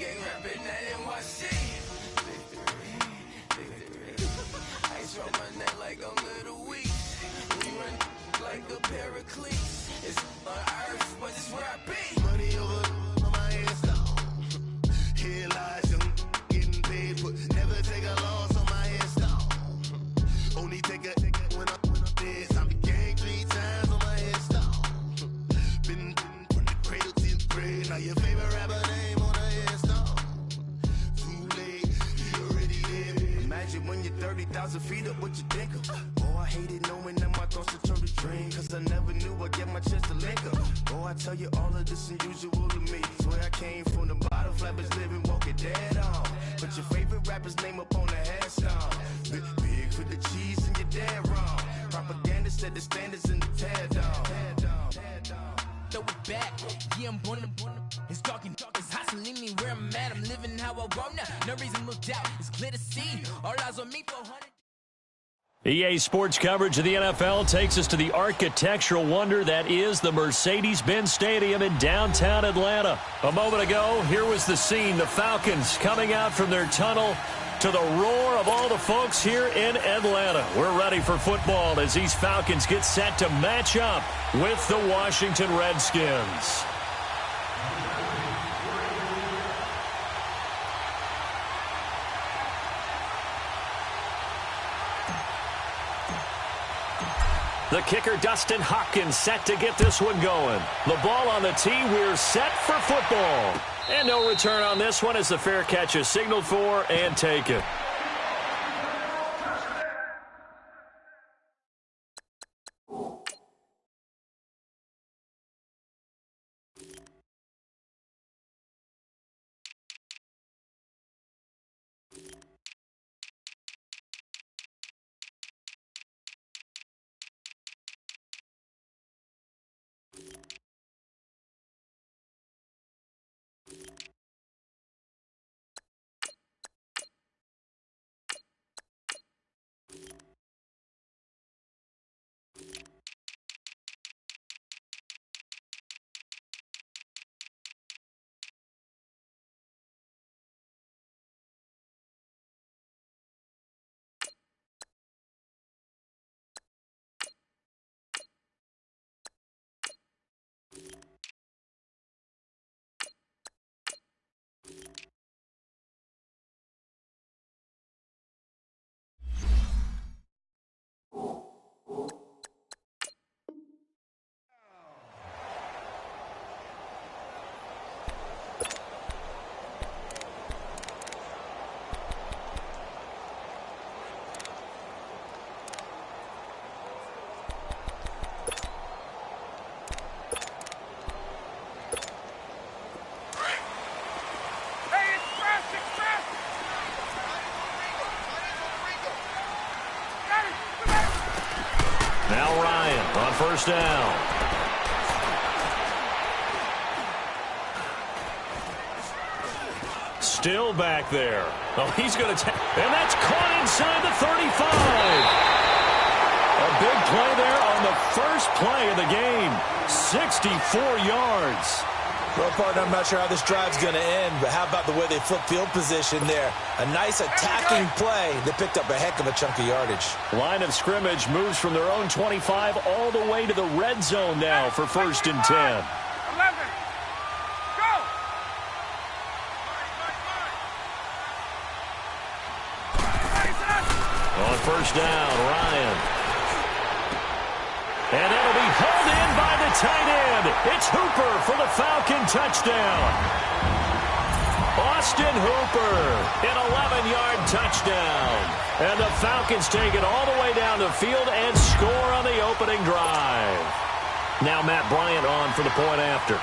gang rapping that NYC. Victory. Ice from my neck like I'm Little Weak. We run like a paraclete. It's on earth, but it's where I be. Money over on my headstone. Here lies young, getting paid, but never take a loss on my headstone. Only take a when I'm dead. I be gang 3 times on my headstone. Been from the cradle to the grave. Now your favorite rapper name on a headstone. Too late, you already dead. Imagine when you're 30,000 feet up, what you think of? Oh, I hated knowing that my thoughts would turn to dream. Cause I never knew I'd get my chance to link up. Oh, I tell you all of this unusual to me. Swear I came from the bottom, flappers living, walking dead on. But your favorite rapper's name up on the headstone. Big for the cheese and you're dead wrong. Propaganda set the standards in the tear down. Throw it back, yeah, I'm born to. It's dark, it's hot, so leave me where I'm at. I'm living how I want now. No reason to look out, it's clear to see. All eyes on me for 100. EA Sports coverage of the NFL takes us to the architectural wonder that is the Mercedes-Benz Stadium in downtown Atlanta. A moment ago, here was the scene. The Falcons coming out from their tunnel to the roar of all the folks here in Atlanta. We're ready for football as these Falcons get set to match up with the Washington Redskins. The kicker, Dustin Hopkins, set to get this one going. The ball on the tee. We're set for football. And no return on this one as the fair catch is signaled for and taken. Now Ryan on first down. Still back there. Oh, he's going to take, and that's caught inside the 35. A big play there on the first play of the game. 64 yards. Well, partner, I'm not sure how this drive's going to end, but how about the way they flip field position there? A nice attacking play. They picked up a heck of a chunk of yardage. Line of scrimmage moves from their own 25 all the way to the red zone now for 1st and 10. 11. Go! On first down, Ryan. And it'll be held in by the tight end. It's Hooper for the Falcon touchdown. Austin Hooper, an 11-yard touchdown. And the Falcons take it all the way down the field and score on the opening drive. Now Matt Bryant on for the point after.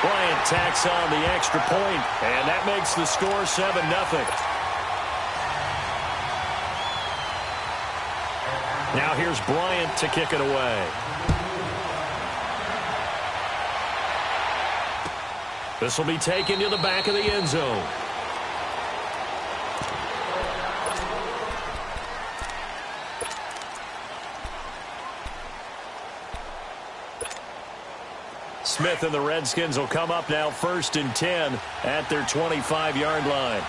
Bryant tacks on the extra point, and that makes the score 7-0. Now here's Bryant to kick it away. This will be taken to the back of the end zone. Smith and the Redskins will come up now 1st and 10 at their 25-yard line.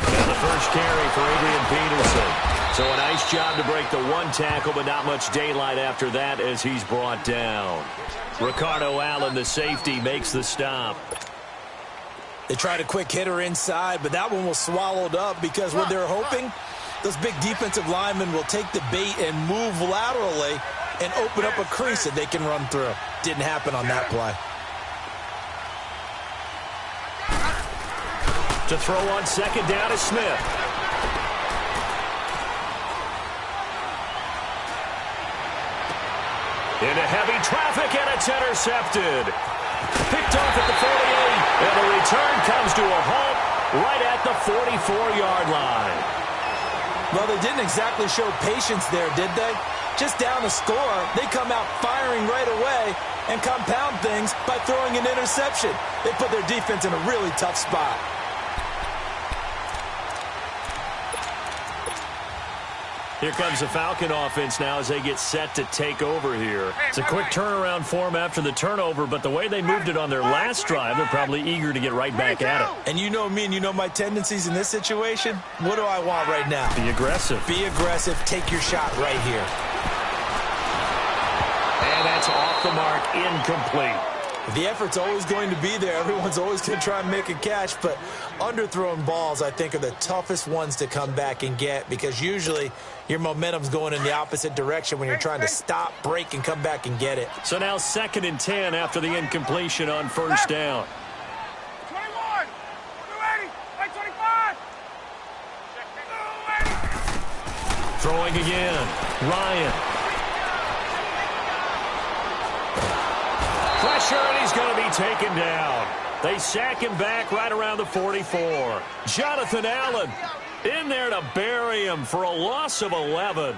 And the first carry for Adrian Peterson. So a nice job to break the one tackle, but not much daylight after that as he's brought down. Ricardo Allen, the safety, makes the stop. They tried a quick hitter inside, but that one was swallowed up because what they're hoping, those big defensive linemen will take the bait and move laterally and open up a crease that they can run through. Didn't happen on that play. To throw on 2nd down is Smith. Into heavy traffic, and it's intercepted. Picked off at the 48, and the return comes to a halt right at the 44-yard line. Well, they didn't exactly show patience there, did they? Just down a score, they come out firing right away and compound things by throwing an interception. They put their defense in a really tough spot. Here comes the Falcon offense now as they get set to take over here. It's a quick turnaround for them after the turnover, but the way they moved it on their last drive, they're probably eager to get right back at it. And you know me and you know my tendencies in this situation. What do I want right now? Be aggressive. Be aggressive. Take your shot right here. And that's off the mark, incomplete. The effort's always going to be there. Everyone's always going to try and make a catch, but underthrown balls, I think, are the toughest ones to come back and get because usually your momentum's going in the opposite direction when you're trying to stop, break, and come back and get it. So now 2nd and 10 after the incompletion on 1st down. 21, 280, 25. Throwing again. Ryan. Pressure, and he's going to be taken down. They sack him back right around the 44. Jonathan Allen in there to bury him for a loss of 11.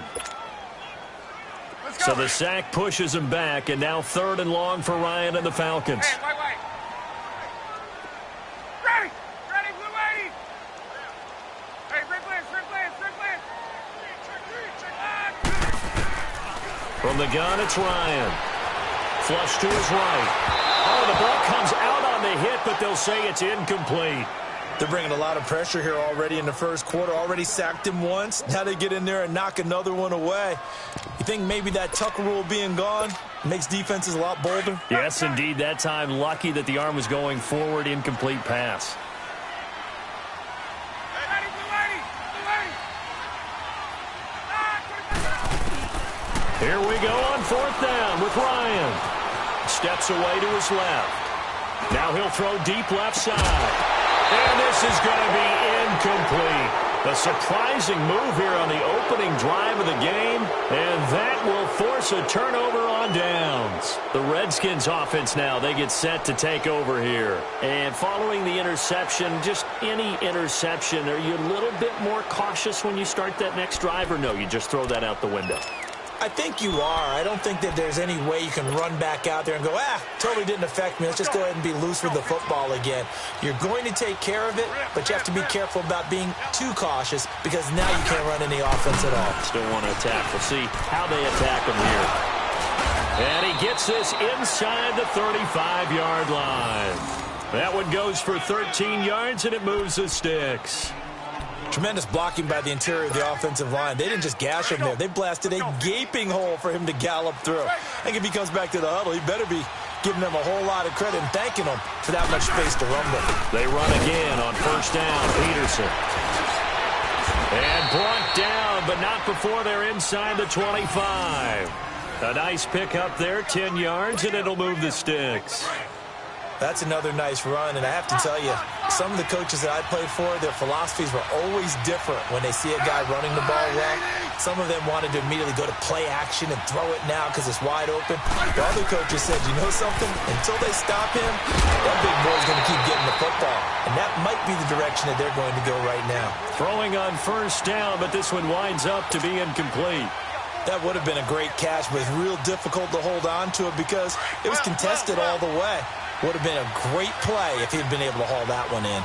So the sack pushes him back, and now 3rd and long for Ryan and the Falcons. Hey, wait. Ready, blue 80. Hey, red blitz. From the gun, it's Ryan. Flush to his right. Oh, the ball comes out on the hit, but they'll say it's incomplete. They're bringing a lot of pressure here already in the first quarter. Already sacked him once. Now they get in there and knock another one away. You think maybe that Tucker rule being gone makes defenses a lot bolder? Yes, indeed. That time, lucky that the arm was going forward. Incomplete pass. Here we go on 4th down with Ryan. Steps away to his left. Now he'll throw deep left side. And this is going to be incomplete. A surprising move here on the opening drive of the game. And that will force a turnover on downs. The Redskins offense now, they get set to take over here. And following the interception, just any interception, are you a little bit more cautious when you start that next drive? Or no, you just throw that out the window? I think you are. I don't think that there's any way you can run back out there and go, totally didn't affect me. Let's just go ahead and be loose with the football again. You're going to take care of it, but you have to be careful about being too cautious because now you can't run any offense at all. Still want to attack. We'll see how they attack him here. And he gets this inside the 35-yard line. That one goes for 13 yards, and it moves the sticks. Tremendous blocking by the interior of the offensive line. They didn't just gash him there. They blasted a gaping hole for him to gallop through. I think if he comes back to the huddle, he better be giving them a whole lot of credit and thanking them for that much space to rumble. They run again on 1st down. Peterson. And brought down, but not before they're inside the 25. A nice pickup there, 10 yards, and it'll move the sticks. That's another nice run, and I have to tell you, some of the coaches that I played for, their philosophies were always different when they see a guy running the ball well. Some of them wanted to immediately go to play action and throw it now because it's wide open. The other coaches said, you know something? Until they stop him, that big boy's going to keep getting the football. And that might be the direction that they're going to go right now. Throwing on 1st down, but this one winds up to be incomplete. That would have been a great catch, but it's real difficult to hold on to it because it was contested all the way. Would have been a great play if he'd been able to haul that one in.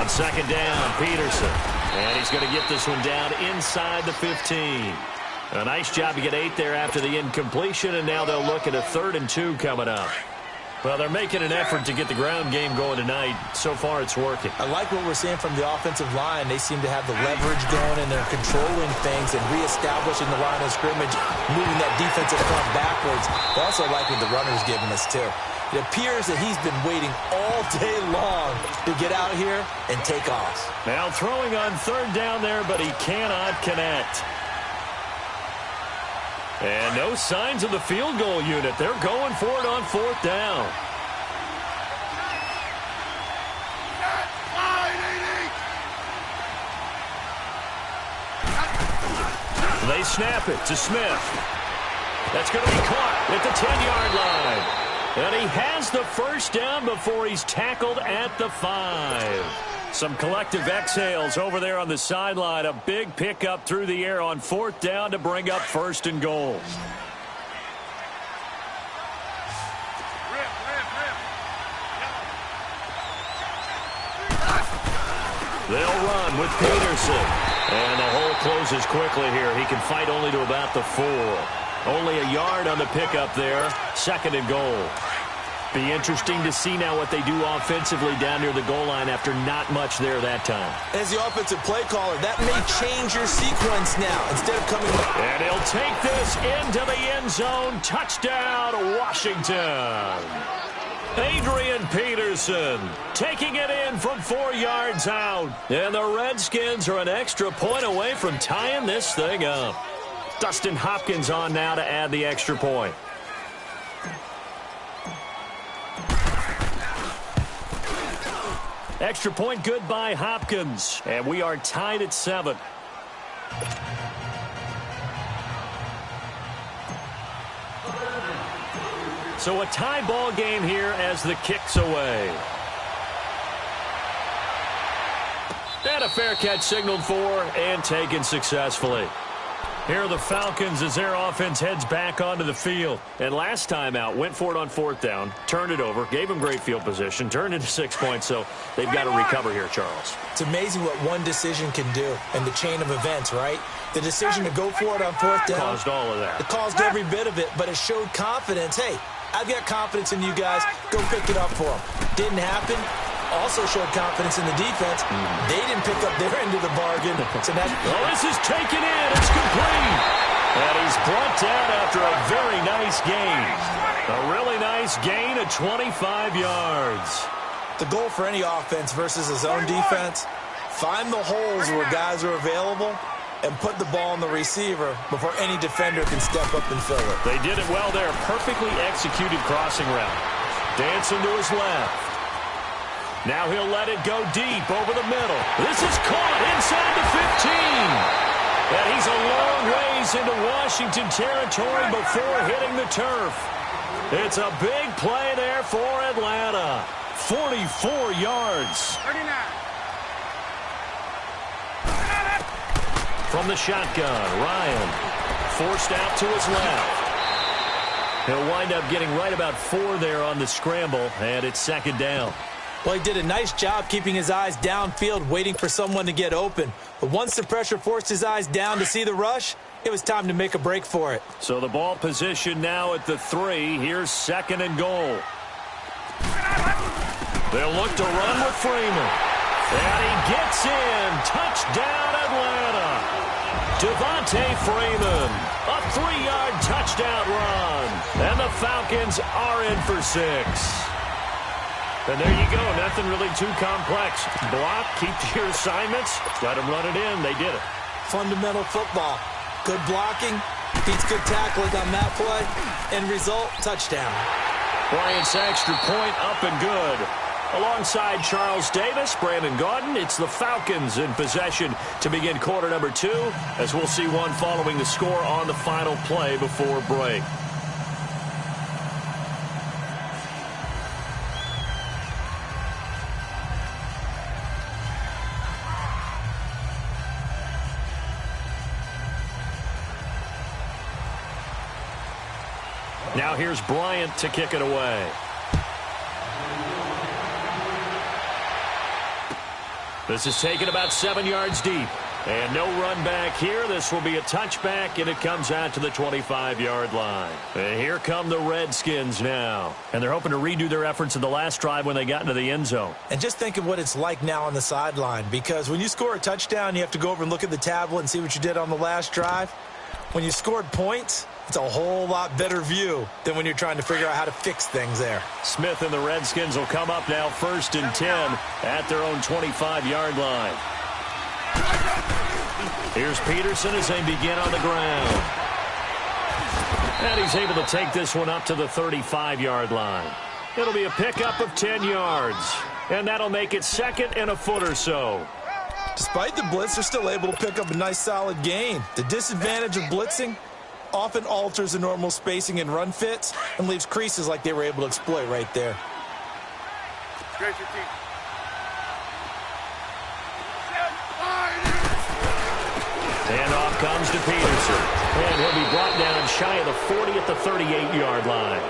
On second down, Peterson. And he's going to get this one down inside the 15. A nice job to get 8 there after the incompletion, and now they'll look at a 3rd and 2 coming up. Well, they're making an effort to get the ground game going tonight. So far, it's working. I like what we're seeing from the offensive line. They seem to have the leverage going, and they're controlling things and reestablishing the line of scrimmage, moving that defensive front backwards. I also like what the runner's giving us, too. It appears that he's been waiting all day long to get out here and take off. Now throwing on 3rd down there, but he cannot connect. And no signs of the field goal unit. They're going for it on 4th down. They snap it to Smith. That's going to be caught at the 10-yard line. And he has the 1st down before he's tackled at the 5. Some collective exhales over there on the sideline. A big pickup through the air on 4th down to bring up 1st and goal. They'll run with Peterson. And the hole closes quickly here. He can fight only to about the 4. Only a yard on the pickup there. 2nd and goal. Be interesting to see now what they do offensively down near the goal line after not much there that time. As the offensive play caller, that may change your sequence now. Instead of coming back. And he'll take this into the end zone. Touchdown, Washington. Adrian Peterson taking it in from 4 yards out. And the Redskins are an extra point away from tying this thing up. Dustin Hopkins on now to add the extra point. Extra point good by Hopkins. And we are tied at 7. So a tie ball game here as the kick's away. And a fair catch signaled for and taken successfully. Here are the Falcons as their offense heads back onto the field. And last time out, went for it on 4th down, turned it over, gave them great field position, turned into 6 points, so they've got to recover here, Charles. It's amazing what one decision can do in the chain of events, right? The decision to go for it on 4th down. Caused all of that. It caused every bit of it, but it showed confidence. Hey, I've got confidence in you guys. Go pick it up for them. Didn't happen. Also showed confidence in the defense. They didn't pick up their end of the bargain. So now, this is taken in. It's complete. And he's brought down after a very nice gain. A really nice gain of 25 yards. The goal for any offense versus his own defense, find the holes where guys are available and put the ball on the receiver before any defender can step up and fill it. They did it well there. Perfectly executed crossing route. Dancing to his left. Now he'll let it go deep over the middle. This is caught inside the 15. And he's a long ways into Washington territory before hitting the turf. It's a big play there for Atlanta. 44 yards. 39. From the shotgun, Ryan forced out to his left. He'll wind up getting right about 4 there on the scramble, and it's 2nd down. Well, he did a nice job keeping his eyes downfield, waiting for someone to get open. But once the pressure forced his eyes down to see the rush, it was time to make a break for it. So the ball position now at the 3. Here's 2nd and goal. They'll look to run with Freeman. And he gets in. Touchdown, Atlanta. Devontae Freeman. A 3-yard touchdown run. And the Falcons are in for 6. And there you go. Nothing really too complex. Block, keep to your assignments, let them run it in. They did it. Fundamental football. Good blocking, beats good tackling on that play. End result, touchdown. Bryant's extra point up and good. Alongside Charles Davis, Brandon Gaudin, it's the Falcons in possession to begin quarter number 2, as we'll see one following the score on the final play before break. Now here's Bryant to kick it away. This is taken about 7 yards deep. And no run back here. This will be a touchback, and it comes out to the 25-yard line. And here come the Redskins now. And they're hoping to redo their efforts in the last drive when they got into the end zone. And just think of what it's like now on the sideline, because when you score a touchdown, you have to go over and look at the tablet and see what you did on the last drive. When you scored points, it's a whole lot better view than when you're trying to figure out how to fix things there. Smith and the Redskins will come up now 1st and 10 at their own 25-yard line. Here's Peterson as they begin on the ground. And he's able to take this one up to the 35-yard line. It'll be a pickup of 10 yards. And that'll make it 2nd and a foot or so. Despite the blitz, they're still able to pick up a nice solid gain. The disadvantage of blitzing often alters the normal spacing and run fits and leaves creases like they were able to exploit right there. Great, your team. Handoff comes to Peterson. And he'll be brought down shy of the 40 at the 38-yard line.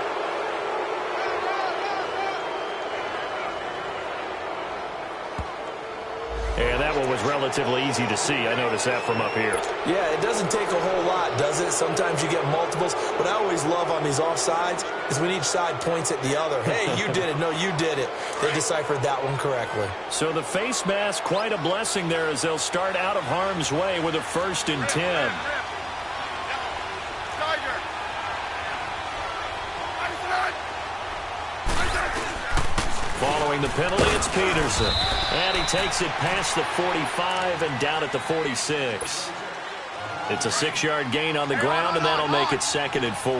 And that one was relatively easy to see. I noticed that from up here. Yeah, it doesn't take a whole lot, does it? Sometimes you get multiples. What I always love on these offsides is when each side points at the other. Hey, you did it. No, you did it. They deciphered that one correctly. So the face mask, quite a blessing there as they'll start out of harm's way with a 1st and 10. Following the penalty, it's Peterson. And he takes it past the 45 and down at the 46. It's a 6-yard gain on the ground, and that'll make it 2nd and 4.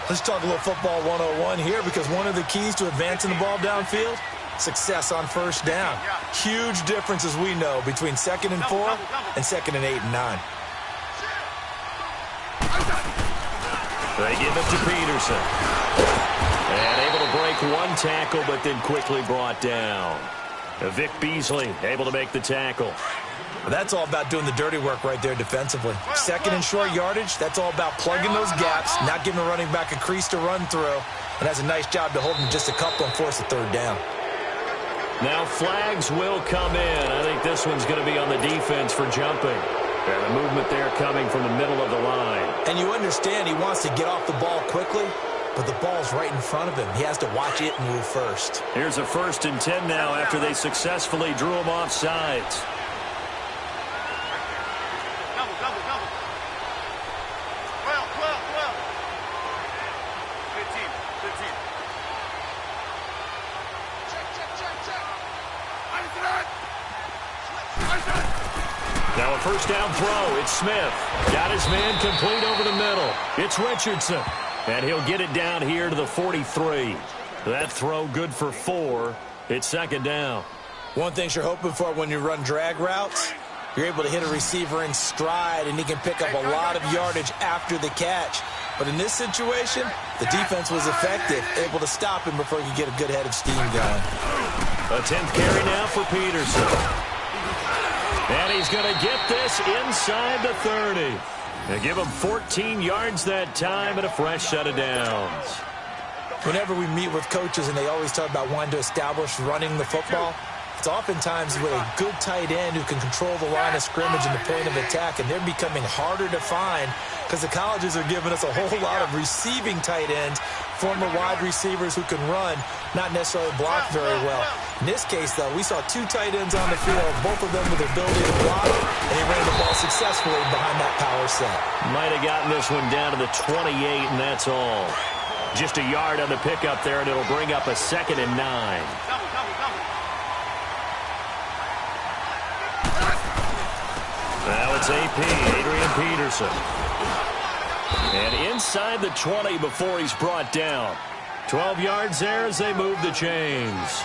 Let's talk a little football 101 here, because one of the keys to advancing the ball downfield, success on 1st down. Huge difference, as we know, between 2nd and 4 and 2nd and 8 and 9. They give it to Peterson. And able to break one tackle, but then quickly brought down. Vic Beasley able to make the tackle. That's all about doing the dirty work right there defensively. 2nd and short yardage, that's all about plugging those gaps, not giving a running back a crease to run through, and has a nice job to hold him just a couple and force a 3rd down. Now flags will come in. I think this one's going to be on the defense for jumping. And the movement there coming from the middle of the line. And you understand he wants to get off the ball quickly, but the ball's right in front of him. He has to watch it move first. Here's a 1st and 10 now after they successfully drew him off sides. Double. 12. 15. Now a 1st down throw. It's Smith. Got his man complete over the middle. It's Richardson. And he'll get it down here to the 43. That throw good for 4. It's 2nd down. One thing you're hoping for when you run drag routes, you're able to hit a receiver in stride, and he can pick up a lot of yardage after the catch. But in this situation, the defense was effective, able to stop him before he could get a good head of steam going. A 10th carry now for Peterson. And he's going to get this inside the 30. They give him 14 yards that time and a fresh set of downs. Whenever we meet with coaches and they always talk about wanting to establish running the football, it's oftentimes with a good tight end who can control the line of scrimmage and the point of attack, and they're becoming harder to find because the colleges are giving us a whole lot of receiving tight ends, former wide receivers who can run, not necessarily block very well. In this case, though, we saw 2 tight ends on the field, both of them with the ability to block, and he ran the ball successfully behind that power set. Might have gotten this one down to the 28, and that's all. Just a yard on the pickup there, and it'll bring up a 2nd and 9. Now it's AP, Adrian Peterson. And inside the 20 before he's brought down. 12 yards there as they move the chains.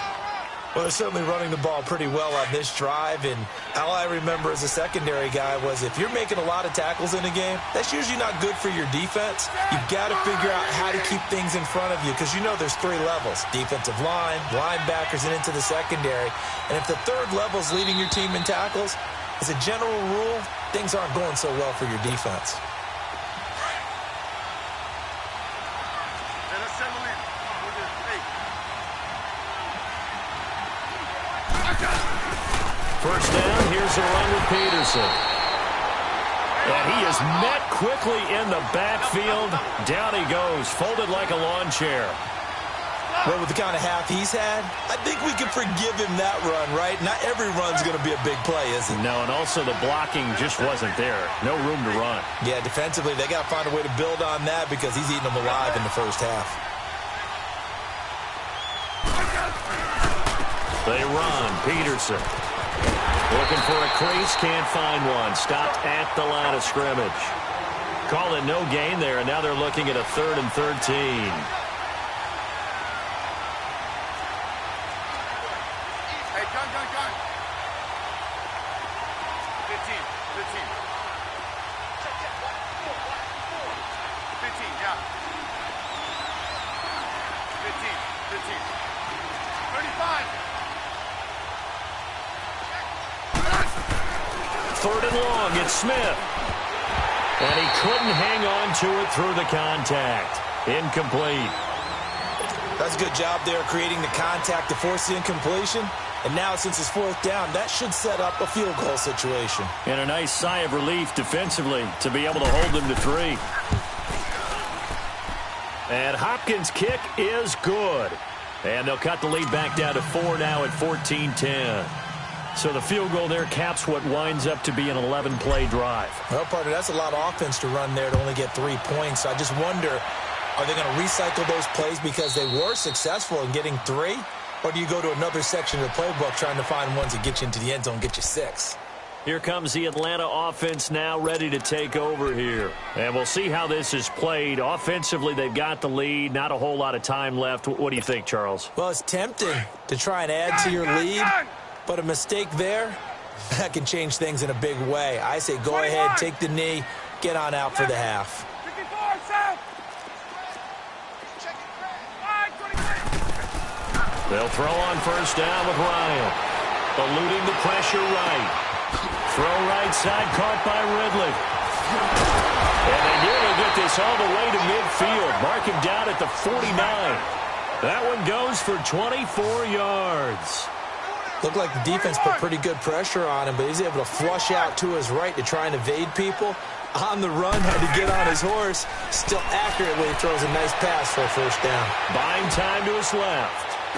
Well, they're certainly running the ball pretty well on this drive, and all I remember as a secondary guy was if you're making a lot of tackles in a game, that's usually not good for your defense. You've got to figure out how to keep things in front of you because you know there's 3 levels, defensive line, linebackers, and into the secondary. And if the 3rd level is leading your team in tackles, as a general rule, things aren't going so well for your defense. First down, here's a run with Peterson. And he is met quickly in the backfield. Down he goes, folded like a lawn chair. Well, with the kind of half he's had, I think we can forgive him that run, right? Not every run's going to be a big play, is it? No, and also the blocking just wasn't there. No room to run. Yeah, defensively, they got to find a way to build on that because he's eating them alive in the first half. They run. Peterson looking for a crease, can't find one. Stopped at the line of scrimmage. Call it no gain there, and now they're looking at a 3rd and 13. Gun. 15, yeah. 15. 35. 3rd and long, it's Smith. And he couldn't hang on to it through the contact. Incomplete. That's a good job there creating the contact to force the incompletion. And now, since it's 4th down, that should set up a field goal situation. And a nice sigh of relief defensively to be able to hold them to 3. And Hopkins' kick is good. And they'll cut the lead back down to 4 now at 14-10. So the field goal there caps what winds up to be an 11-play drive. Well, partner, that's a lot of offense to run there to only get 3 points. I just wonder, are they going to recycle those plays because they were successful in getting 3? Or do you go to another section of the playbook trying to find ones that get you into the end zone, get you 6? Here comes the Atlanta offense now ready to take over here. And we'll see how this is played. Offensively, they've got the lead. Not a whole lot of time left. What do you think, Charles? Well, it's tempting to try and add to your lead. But a mistake there, that can change things in a big way. I say go ahead, take the knee, get on out for the half. 54, South. They'll throw on first down with Ryan. Eluding the pressure right. Throw right side, caught by Ridley. And they nearly get this all the way to midfield. Mark him down at the 49. That one goes for 24 yards. Looked like the defense put pretty good pressure on him, but he's able to flush out to his right to try and evade people. On the run, had to get on his horse. Still accurately throws a nice pass for a first down. Buying time to his left.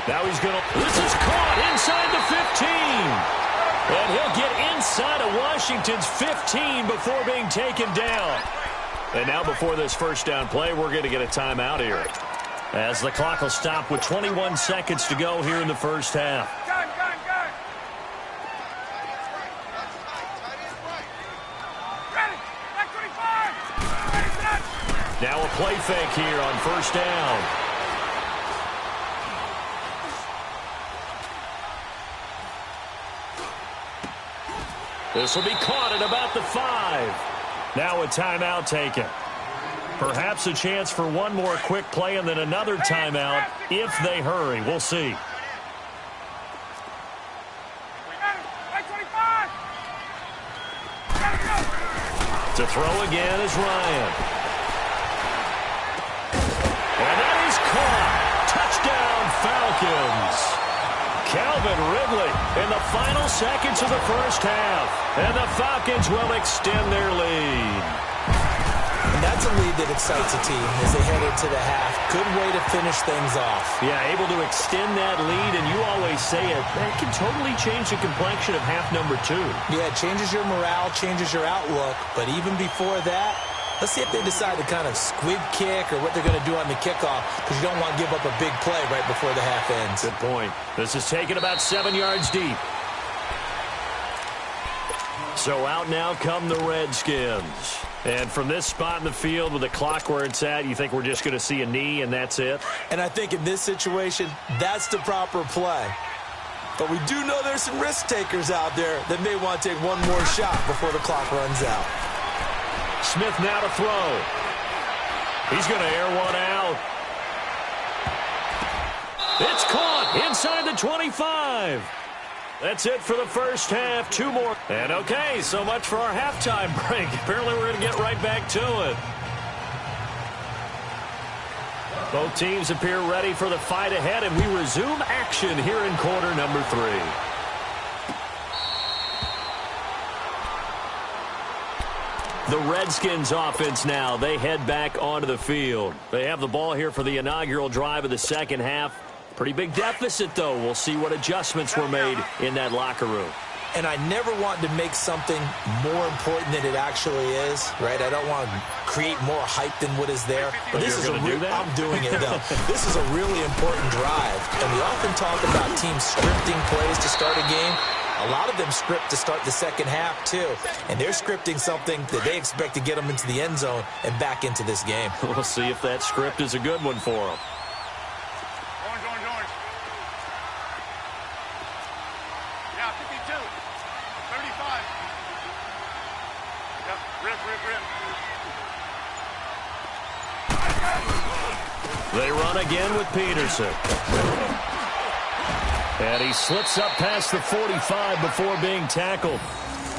Now he's going to... This is caught inside the 15. And he'll get inside of Washington's 15 before being taken down. And now before this first down play, we're going to get a timeout here. As the clock will stop with 21 seconds to go here in the first half. Gun. Ready. Back 25. Ready, set. Now a play fake here on first down. This will be caught at about the 5. Now a timeout taken. Perhaps a chance for one more quick play and then another timeout if they hurry. We'll see. To throw again is Ryan. And that is caught. Touchdown, Falcons. Calvin Ridley in the final seconds of the first half. And the Falcons will extend their lead. And that's a lead that excites a team as they head into the half. Good way to finish things off. Yeah, able to extend that lead, and you always say it, that can totally change the complexion of half number 2. Yeah, it changes your morale, changes your outlook. But even before that, let's see if they decide to kind of squib kick or what they're going to do on the kickoff, because you don't want to give up a big play right before the half ends. Good point. This is taken about 7 yards deep. So out now come the Redskins. And from this spot in the field with the clock where it's at, you think we're just going to see a knee and that's it? And I think in this situation, that's the proper play. But we do know there's some risk takers out there that may want to take one more shot before the clock runs out. Smith now to throw. He's going to air one out. It's caught inside the 25. That's it for the first half. 2 more. And okay, so much for our halftime break. Apparently we're going to get right back to it. Both teams appear ready for the fight ahead, and we resume action here in quarter number 3. The Redskins offense now. They head back onto the field. They have the ball here for the inaugural drive of the second half. Pretty big deficit, though. We'll see what adjustments were made in that locker room. And I never want to make something more important than it actually is, right? I don't want to create more hype than what is there. But this is I'm doing it, though. This is a really important drive. And we often talk about teams scripting plays to start a game. A lot of them script to start the second half, too. And they're scripting something that they expect to get them into the end zone and back into this game. We'll see if that script is a good one for them. Orange. Yeah, 52. 35. Yep, rip. They run again with Peterson. And he slips up past the 45 before being tackled.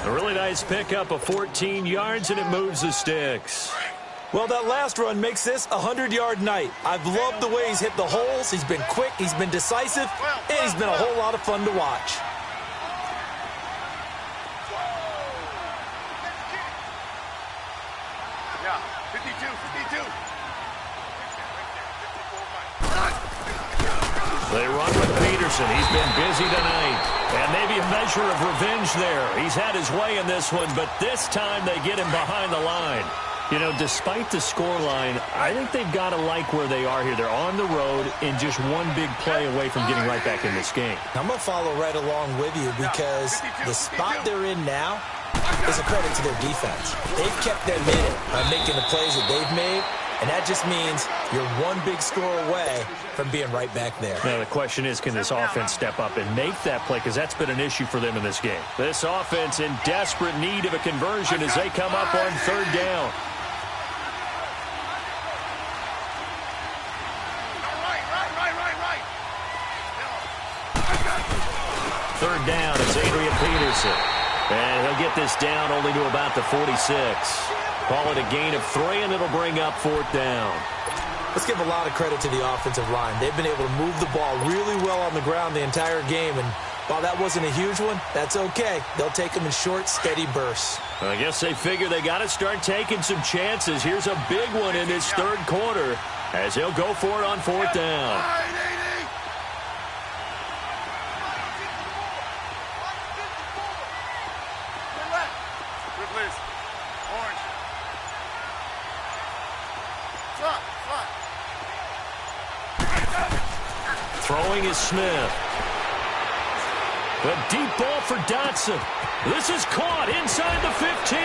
A really nice pickup of 14 yards, and it moves the sticks. Well, that last run makes this a 100-yard night. I've loved the way he's hit the holes. He's been quick, he's been decisive, and he's been a whole lot of fun to watch. Yeah, 52. They run with Peterson. He's been busy tonight. And maybe a measure of revenge there. He's had his way in this one, but this time they get him behind the line. You know, despite the scoreline, I think they've got to like where they are here. They're on the road and just one big play away from getting right back in this game. I'm going to follow right along with you because the spot they're in now is a credit to their defense. They've kept them in it by making the plays that they've made. And that just means you're one big score away from being right back there. Now, the question is, can this offense step up and make that play? Because that's been an issue for them in this game. This offense in desperate need of a conversion as they come up on third down. Third down is Adrian Peterson. And he'll get this down only to about the 46. Call it a gain of 3, and it'll bring up fourth down. Let's give a lot of credit to the offensive line. They've been able to move the ball really well on the ground the entire game, and while that wasn't a huge one, that's okay. They'll take them in short, steady bursts. I guess they figure they got to start taking some chances. Here's a big one in this third quarter as he'll go for it on fourth down. Throwing is Smith. The deep ball for Dotson. This is caught inside the 15.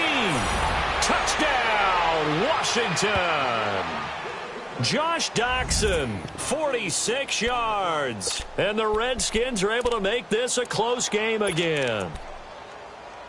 Touchdown, Washington. Josh Dotson, 46 yards. And the Redskins are able to make this a close game again.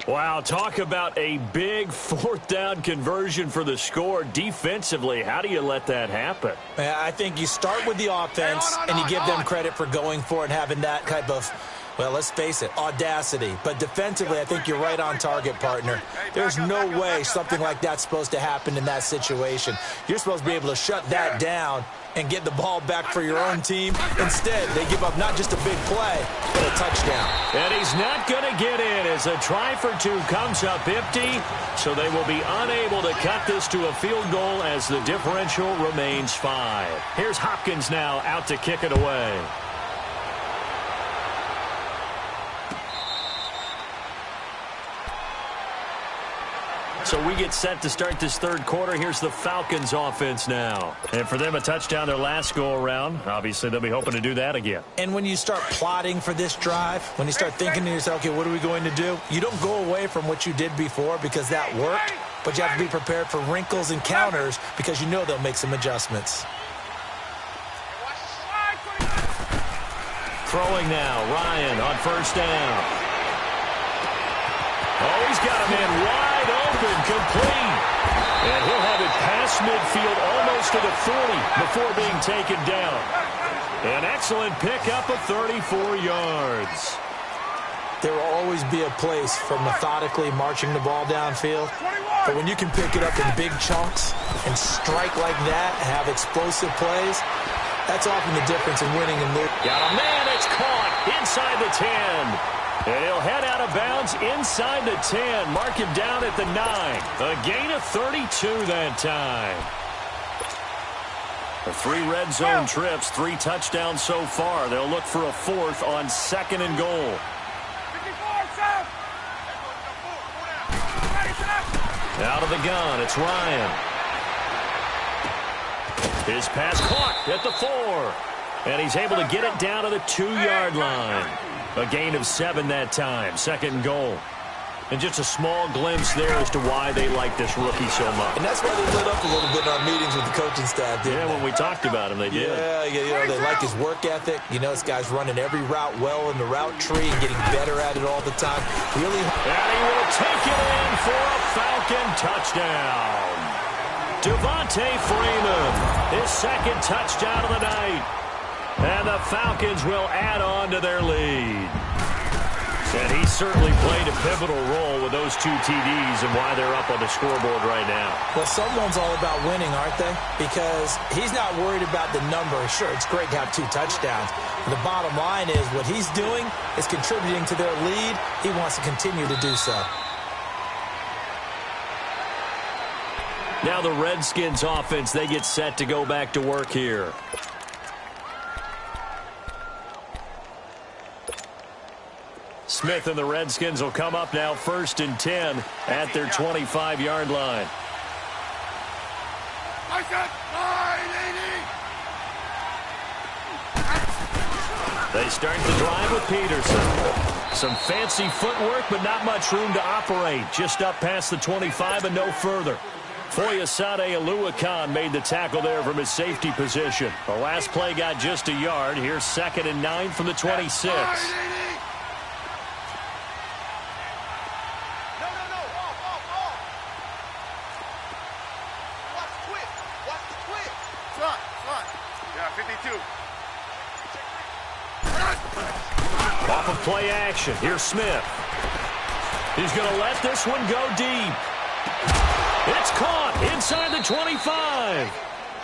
Wow, talk about a big fourth down conversion for the score. Defensively, how do you let that happen? I think you start with the offense and you give them credit for going for it and having that type of, well, let's face it, audacity. But defensively, I think you're right on target, partner. There's no way something like that's supposed to happen in that situation. You're supposed to be able to shut that down and get the ball back for your own team. Instead, they give up not just a big play, but a touchdown. And he's not going to get in as a try for 2 comes up empty, so they will be unable to cut this to a field goal as the differential remains 5. Here's Hopkins now out to kick it away. So we get set to start this third quarter. Here's the Falcons offense now. And for them, a touchdown their last go-around. Obviously, they'll be hoping to do that again. And when you start plotting for this drive, when you start thinking to yourself, okay, what are we going to do? You don't go away from what you did before because that worked, but you have to be prepared for wrinkles and counters because you know they'll make some adjustments. Throwing now, Ryan on first down. Oh, he's got a man wide open, complete. And he'll have it past midfield almost to the 40 before being taken down. An excellent pickup of 34 yards. There will always be a place for methodically marching the ball downfield. But when you can pick it up in big chunks and strike like that and have explosive plays, that's often the difference in winning and losing. Got a man, it's caught inside the 10. And he'll head out of bounds inside the 10. Mark him down at the 9. A gain of 32 that time. The 3 red zone trips, 3 touchdowns so far. They'll look for a 4th on 2nd and goal. Out of the gun, it's Ryan. His pass caught at the 4. And he's able to get it down to the 2-yard line. A gain of 7 that time, 2nd and goal. And just a small glimpse there as to why they like this rookie so much. And that's why they lit up a little bit in our meetings with the coaching staff, didn't they? When we talked about him, they did. Yeah, they like his work ethic. You know, this guy's running every route well in the route tree and getting better at it all the time. Really. And he will take it in for a Falcon touchdown. Devontae Freeman, his 2nd touchdown of the night. And the Falcons will add on to their lead. And he certainly played a pivotal role with those 2 TDs and why they're up on the scoreboard right now. Well, someone's all about winning, aren't they? Because he's not worried about the number. Sure, it's great to have 2 touchdowns. But the bottom line is what he's doing is contributing to their lead. He wants to continue to do so. Now the Redskins offense, they get set to go back to work here. Smith and the Redskins will come up now 1st and 10 at their 25-yard line. They start the drive with Peterson. Some fancy footwork, but not much room to operate. Just up past the 25 and no further. Foyesade Aluakan made the tackle there from his safety position. The last play got just a yard. Here's 2nd and 9 from the 26. Off of play action. Here's Smith. He's going to let this one go deep. It's caught inside the 25.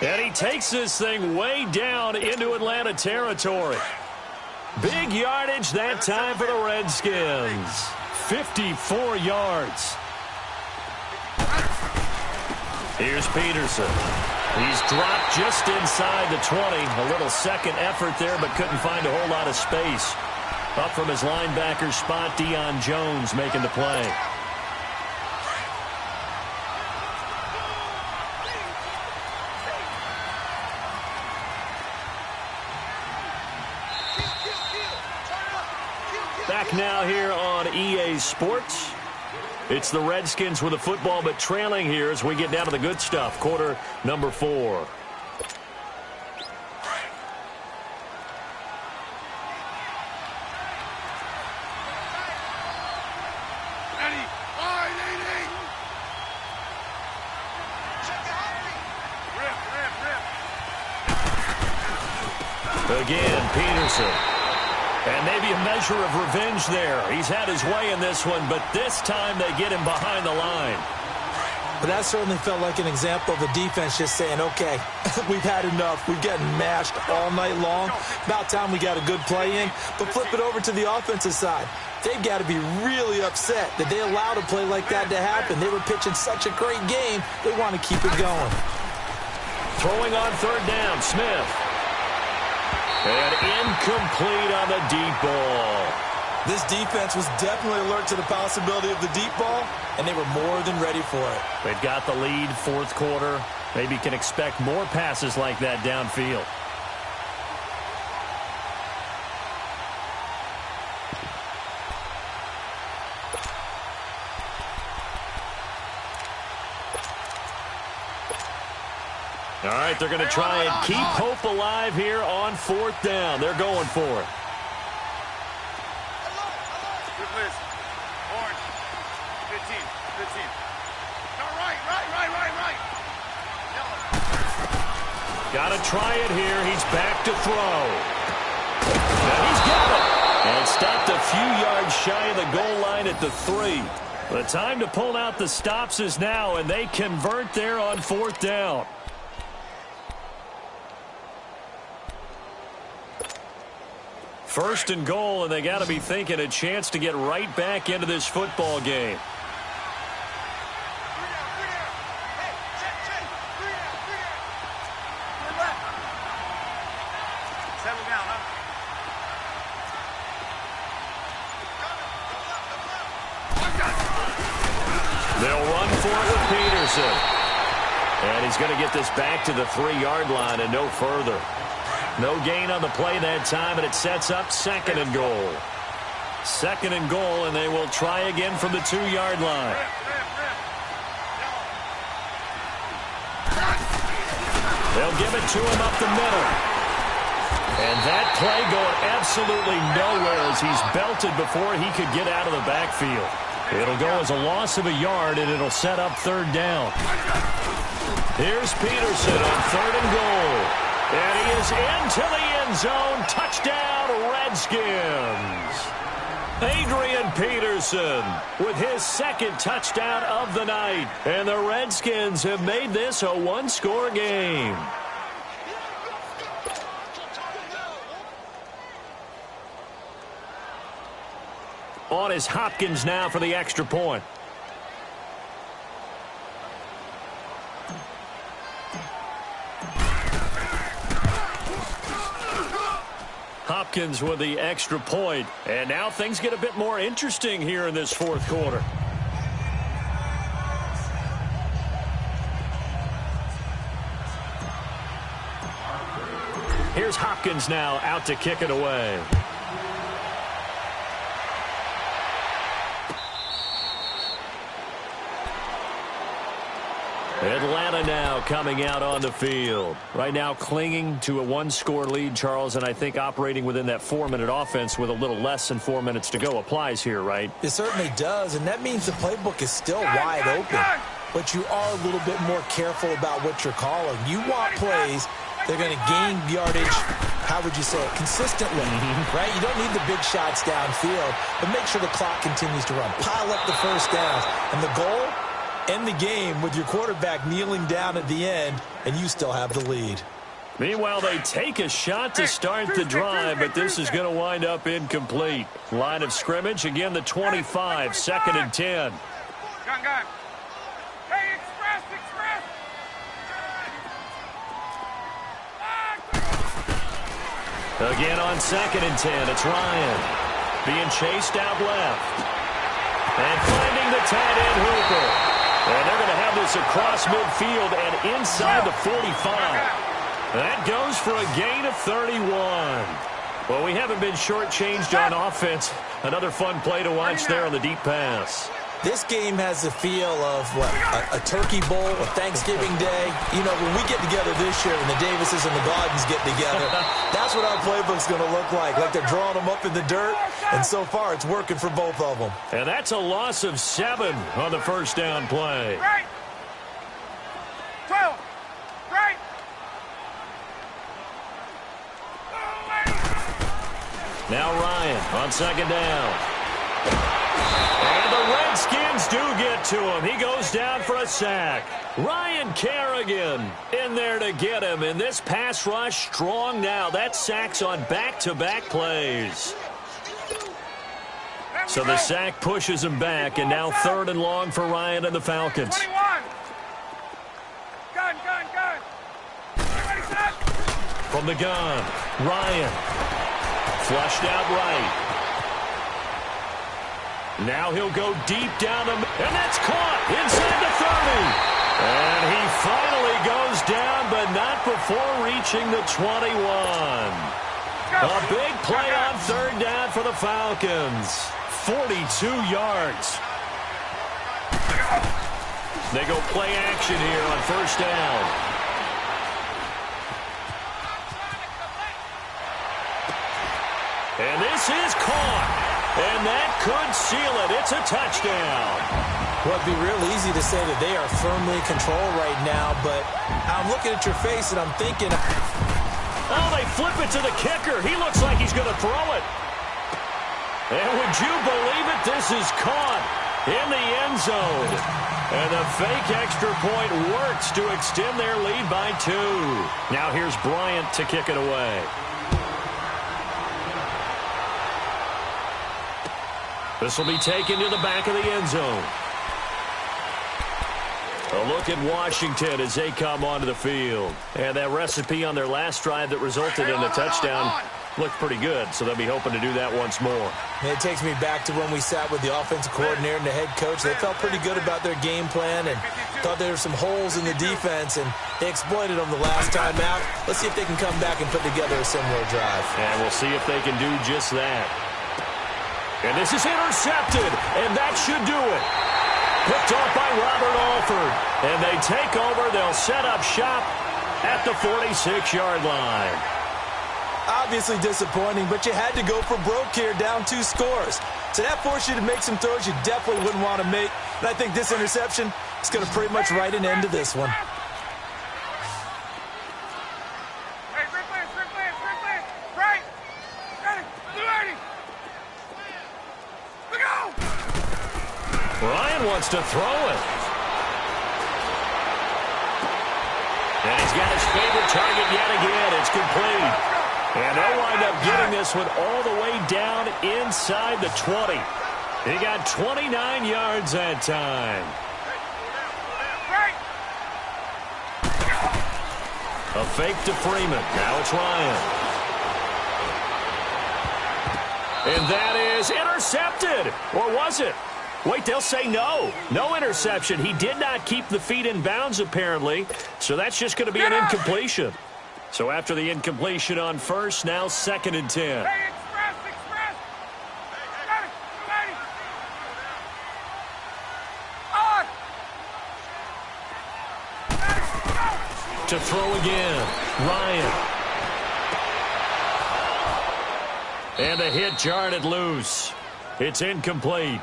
And he takes this thing way down into Atlanta territory. Big yardage that time for the Redskins. 54 yards. Here's Peterson. He's dropped just inside the 20. A little second effort there, but couldn't find a whole lot of space. Up from his linebacker spot, Deion Jones making the play. Back now here on EA Sports. It's the Redskins with the football, but trailing here as we get down to the good stuff. Quarter number 4. Again, Peterson. And maybe a measure of revenge there. He's had his way in this one, but this time they get him behind the line. But that certainly felt like an example of the defense just saying, okay, we've had enough. We've gotten mashed all night long. About time we got a good play in. But flip it over to the offensive side. They've got to be really upset that they allowed a play like that to happen. They were pitching such a great game. They want to keep it going. Throwing on 3rd down, Smith. And incomplete on the deep ball. This defense was definitely alert to the possibility of the deep ball, and they were more than ready for it. They've got the lead, 4th quarter. Maybe can expect more passes like that downfield. All right, they're going to try and keep hope alive here on 4th down. They're going for it. Orange. 15. No, right. Got to try it here. He's back to throw. And he's got it. And stopped a few yards shy of the goal line at the 3. The time to pull out the stops is now, and they convert there on 4th down. First and goal, and they got to be thinking a chance to get right back into this football game. Settle down, huh? They'll run for it with Peterson. And he's going to get this back to the 3-yard line and no further. No gain on the play that time, and it sets up second and goal. Second and goal, and they will try again from the 2-yard line. They'll give it to him up the middle. And that play going absolutely nowhere as he's belted before he could get out of the backfield. It'll go as a loss of a yard, and it'll set up third down. Here's Peterson on third and goal. And he is into the end zone. Touchdown, Redskins. Adrian Peterson with his second touchdown of the night. And the Redskins have made this a one-score game. On is Hopkins now for the extra point. Hopkins with the extra point. And now things get a bit more interesting here in this fourth quarter. Here's Hopkins now out to kick it away. Atlanta now coming out on the field. Right now clinging to a one-score lead, Charles, and I think operating within that 4-minute offense with a little less than 4 minutes to go applies here, right? It certainly does, and that means the playbook is still wide open. But you are a little bit more careful about what you're calling. You want plays that are going to gain yardage, how would you say it, consistently, right? You don't need the big shots downfield, but make sure the clock continues to run. Pile up the first downs, and the goal, end the game with your quarterback kneeling down at the end, and you still have the lead. Meanwhile, they take a shot to start the drive, but this is going to wind up incomplete. Line of scrimmage, again the 25, second and 10. Gun. Hey, express! Again on second and 10, it's Ryan. Being chased out left. And finding the tight end Hooper. And they're going to have this across midfield and inside the 45. That goes for a gain of 31. Well, we haven't been shortchanged on offense. Another fun play to watch there on the deep pass. This game has the feel of, what, a turkey bowl, a Thanksgiving day. You know, when we get together this year and the Davises and the Gardens get together, that's what our playbook's going to look like they're drawing them up in the dirt, and so far it's working for both of them. And that's a loss of 7 on the first down play. Right. 12. Right. Now Ryan on second down. And the Redskins do get to him. He goes down for a sack. Ryan Kerrigan in there to get him. And this pass rush strong now. That sack's on back-to-back plays. So the sack pushes him back. And now third and long for Ryan and the Falcons. 21. Gun. Everybody set. From the gun, Ryan. Flushed out right. Now he'll go deep down the middle, and that's caught inside the 30. And he finally goes down, but not before reaching the 21. A big play on third down for the Falcons. 42 yards. They go play action here on first down. And this is caught. And that could seal it. It's a touchdown. Well, it'd be real easy to say that they are firmly in control right now, but I'm looking at your face and I'm thinking... Oh, they flip it to the kicker. He looks like he's going to throw it. And would you believe it? This is caught in the end zone. And the fake extra point works to extend their lead by 2. Now here's Bryant to kick it away. This will be taken to the back of the end zone. A look at Washington as they come onto the field. And that recipe on their last drive that resulted in a touchdown looked pretty good, so they'll be hoping to do that once more. It takes me back to when we sat with the offensive coordinator and the head coach. They felt pretty good about their game plan and thought there were some holes in the defense, and they exploited them the last time out. Let's see if they can come back and put together a similar drive. And we'll see if they can do just that. And this is intercepted, and that should do it. Picked off by Robert Alford. And they take over. They'll set up shop at the 46-yard line. Obviously disappointing, but you had to go for broke here, down 2 scores. So that forced you to make some throws you definitely wouldn't want to make. And I think this interception is going to pretty much write an end to this one. Hey, Ripley, right. Ready, blue 80. Look out! Ryan wants to throw it. And he's got his favorite target yet again. It's complete. And they'll wind up getting this one all the way down inside the 20. He got 29 yards that time. Right. A fake to Freeman. Now it's Ryan. And that is intercepted. Or was it? Wait, they'll say no. No interception. He did not keep the feet in bounds, apparently. So that's just going to be an incompletion. So after the incompletion on first, now 2nd and 10. Hey, express. Ready, blue 80. On. To throw again, Ryan. And a hit jarred it loose. It's incomplete.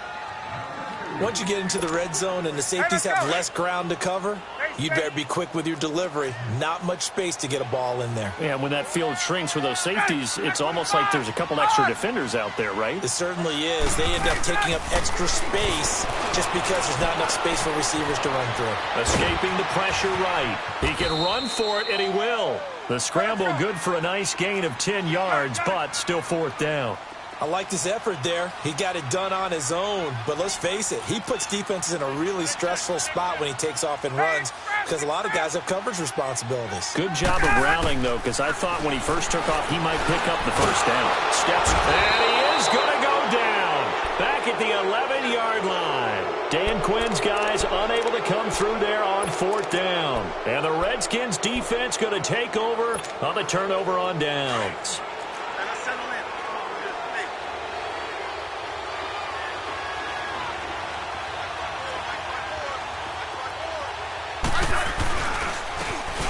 Once you get into the red zone and the safeties have less ground to cover, you'd better be quick with your delivery. Not much space to get a ball in there. Yeah, when that field shrinks with those safeties, it's almost like there's a couple extra defenders out there, right? It certainly is. They end up taking up extra space just because there's not enough space for receivers to run through. Escaping the pressure right. He can run for it, and he will. The scramble good for a nice gain of 10 yards, but still 4th down. I like his effort there. He got it done on his own. But let's face it, he puts defenses in a really stressful spot when he takes off and runs because a lot of guys have coverage responsibilities. Good job of rallying, though, because I thought when he first took off, he might pick up the first down. Steps, and he is going to go down. Back at the 11-yard line. Dan Quinn's guys unable to come through there on 4th down. And the Redskins defense going to take over on the turnover on downs.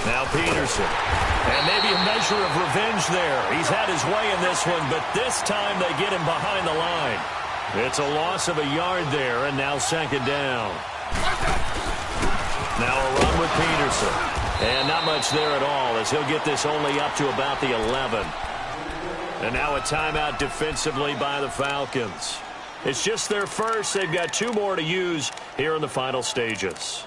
Now Peterson. And maybe a measure of revenge there. He's had his way in this one, but this time they get him behind the line. It's a loss of a yard there, and now 2nd down. Now a run with Peterson. And not much there at all, as he'll get this only up to about the 11. And now a timeout defensively by the Falcons. It's just their first. They've got 2 more to use here in the final stages.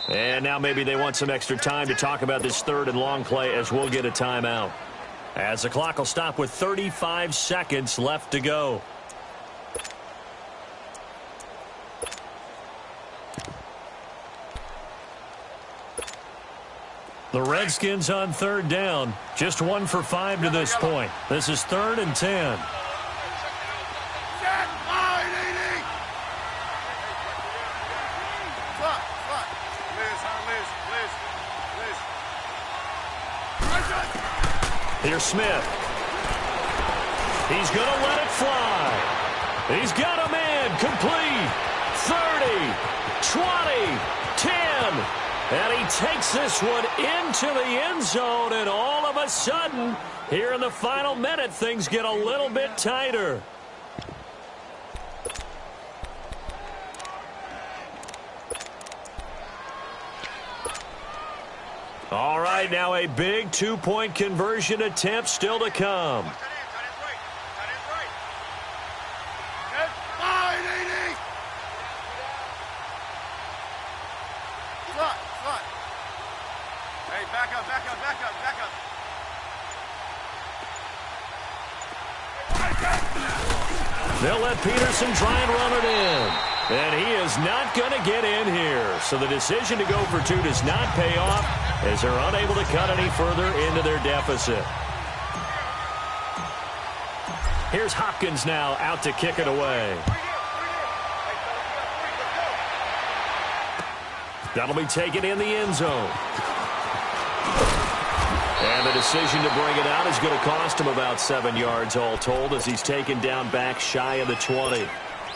And now maybe they want some extra time to talk about this 3rd and long play as we'll get a timeout. As the clock will stop with 35 seconds left to go. The Redskins on 3rd down. Just 1 for 5 to this point. This is 3rd and 10. Here's Smith. He's going to let it fly. He's got a man complete. 30, 20, 10. And he takes this one into the end zone, and all of a sudden, here in the final minute, things get a little bit tighter. All right, now a big two-point conversion attempt still to come. They'll let Peterson try and run it in. And he is not going to get in here. So the decision to go for two does not pay off as they're unable to cut any further into their deficit. Here's Hopkins now out to kick it away. That'll be taken in the end zone. And the decision to bring it out is going to cost him about 7 yards all told as he's taken down back shy of the 20.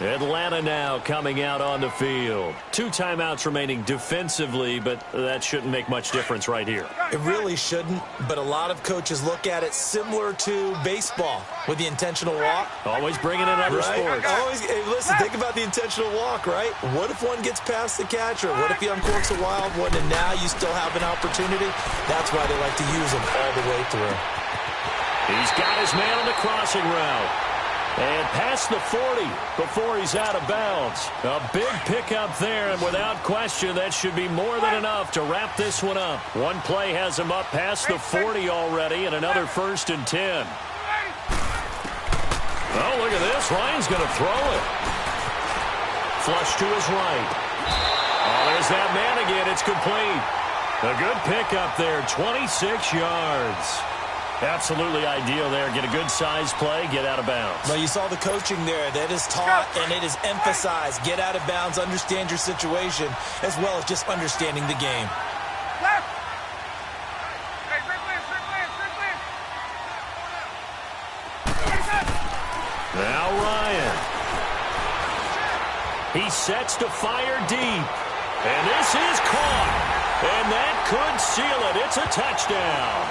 Atlanta now coming out on the field. 2 timeouts remaining defensively, but that shouldn't make much difference right here. It really shouldn't, but a lot of coaches look at it similar to baseball with the intentional walk. Always bringing in other sports. Hey, listen, think about the intentional walk, right? What if one gets past the catcher? What if he uncorks a wild one and now you still have an opportunity? That's why they like to use them all the way through. He's got his man on the crossing route. And past the 40 before he's out of bounds. A big pickup there, and without question, that should be more than enough to wrap this one up. One play has him up past the 40 already, and another 1st and 10. Oh, look at this. Ryan's going to throw it. Flush to his right. Oh, there's that man again. It's complete. A good pickup there, 26 yards. Absolutely ideal there. Get a good size play, get out of bounds. Well, you saw the coaching there. That is taught and it is emphasized. Get out of bounds, understand your situation, as well as just understanding the game. Left. Hey, Now Ryan. He sets to fire deep. And this is caught. And that could seal it. It's a touchdown.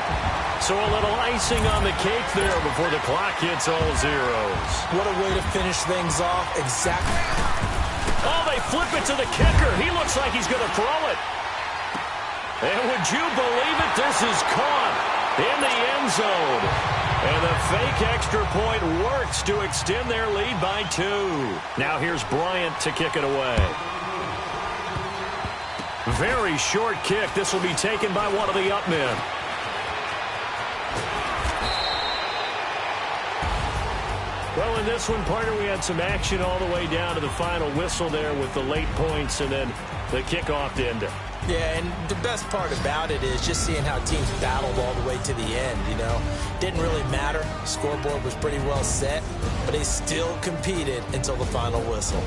So a little icing on the cake there before the clock hits all zeros. What a way to finish things off. Exactly. Oh, they flip it to the kicker. He looks like he's going to throw it. And would you believe it? This is caught in the end zone. And the fake extra point works to extend their lead by 2. Now here's Bryant to kick it away. Very short kick. This will be taken by one of the up men. Well, in this one, partner, we had some action all the way down to the final whistle there with the late points and then the kickoff to end it. Yeah, and the best part about it is just seeing how teams battled all the way to the end, you know. Didn't really matter. Scoreboard was pretty well set, but they still competed until the final whistle.